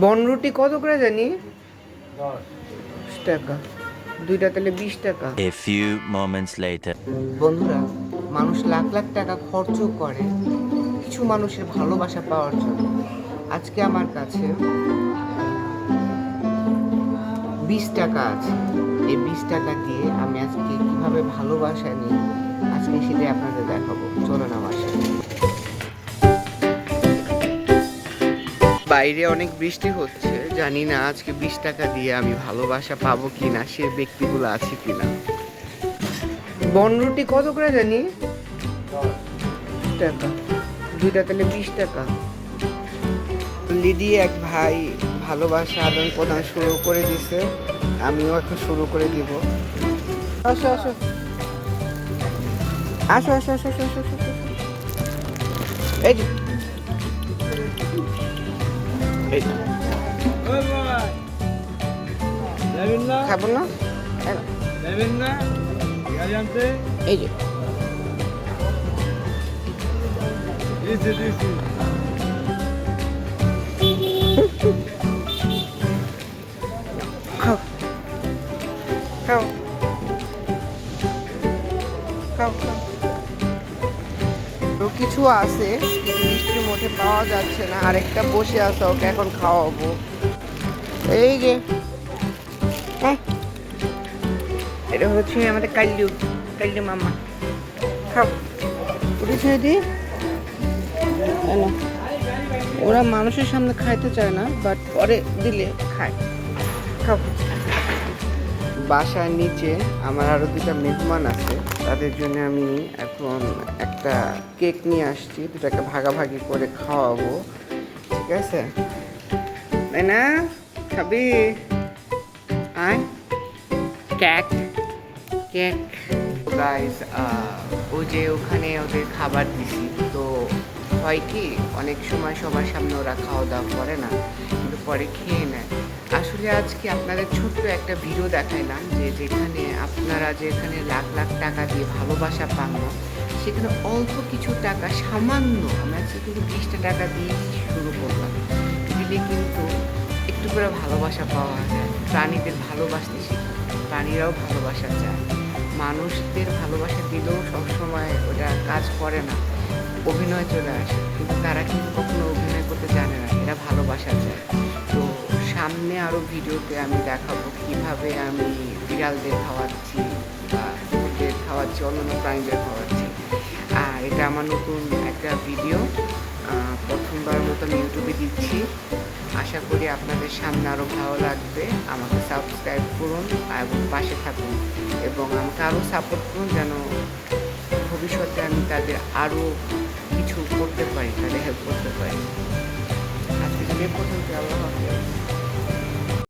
বনরুটি কত করে জানি? 10 টাকা। দুইটা তাহলে 20 টাকা। A few moments later. বন্ধুরা, মানুষ লাখ লাখ টাকা খরচ করে কিছু মানুষের ভালোবাসা পাওয়ার জন্য। আজকে আমার কাছে 20 টাকা আছে। এই 20 টাকা দিয়ে আমি আজকে কিভাবে ভালোবাসা নিই আজকে সেটাই আপনাদের দেখাবো। চলুন আমার সাথে। বাইরে অনেক বৃষ্টি হচ্ছে, জানি না আজকে 20 টাকা দিয়ে আমি ভালোবাসা পাবো কিনা, সে ব্যক্তিগুলো আছে কিনা। বনরুটি কত করে জানি? 10 টাকা। দুইটা তাহলে 20 টাকা। লিডি এক ভাই ভালোবাসা আদান প্রদান শুরু করে দিছে, আমিও এখন শুরু করে দিব। আসো আসো আসো আসো আসো আসো আসো আসো। এই যে এই যে। খাবো না? এই যে খাও খাও খাও খাও। তো কিছু আছে কিন্তু বৃষ্টির মধ্যে পাওয়া যাচ্ছে না। আরেকটা বসে আছে, ওকে এখন খাওয়াবো। এই যে হ্যাঁ, এটা হচ্ছে আমাদের কাল্লু কাল্লু মামা। খাও, উঠেছে দি। ওরা মানুষের সামনে খাইতে চায় না, বাট পরে দিলে খায়। খাও। বাসার নিচে আমার আরো দুটা মেহমান আছে, তাদের জন্য আমি এখন একটা কেক নিয়ে আসছি, দুটাকে ভাগাভাগি করে খাওয়াবো। ঠিক আছে, তাই না? খাবি? আয় কেক কেক। গাইস, ও যে ওখানে ওদের খাবার দিছি, তো হয় কি অনেক সময় সবার সামনে ওরা খাওয়া দাওয়া করে না, কিন্তু পরে খেয়ে নেয়। আসলে আজকে আপনাদের ছোট্ট একটা ভিডিও দেখাইলাম যে যেখানে আপনারা যেখানে লাখ লাখ টাকা দিয়ে ভালোবাসা পান না, সেখানে অল্প কিছু টাকা সামান্য, আমরা আজকে কিন্তু 20টা টাকা দিয়ে শুরু করলাম, দিলে কিন্তু একটু করে ভালোবাসা পাওয়া যায়। প্রাণীদের ভালোবাসতে শিখি, প্রাণীরাও ভালোবাসা চায়। মানুষদের ভালোবাসা দিলেও সবসময় ওটা কাজ করে না, অভিনয় চলে আসে, কিন্তু তারা কিন্তু কখনো অভিনয় করতে জানে না, এরা ভালোবাসা চায়। তো সামনে আরও ভিডিওতে আমি দেখাবো কীভাবে আমি বিড়ালদের খাওয়াচ্ছি বা কুকুরদের খাওয়াচ্ছি, অন্যান্য প্রাণীদের খাওয়াচ্ছি। আর এটা আমার নতুন একটা ভিডিও, প্রথমবার মতো আমি ইউটিউবে দিচ্ছি। আশা করি আপনাদের সামনে আরও ভালো লাগবে। আমাকে সাবস্ক্রাইব করুন এবং পাশে থাকুন, এবং আমাকে আরও সাপোর্ট করুন যেন ভবিষ্যতে আমি তাদের আরও কিছু করতে পারি, তাদের হেল্প করতে পারি। আজকে প্রথম আল্লাহ হাফেজ।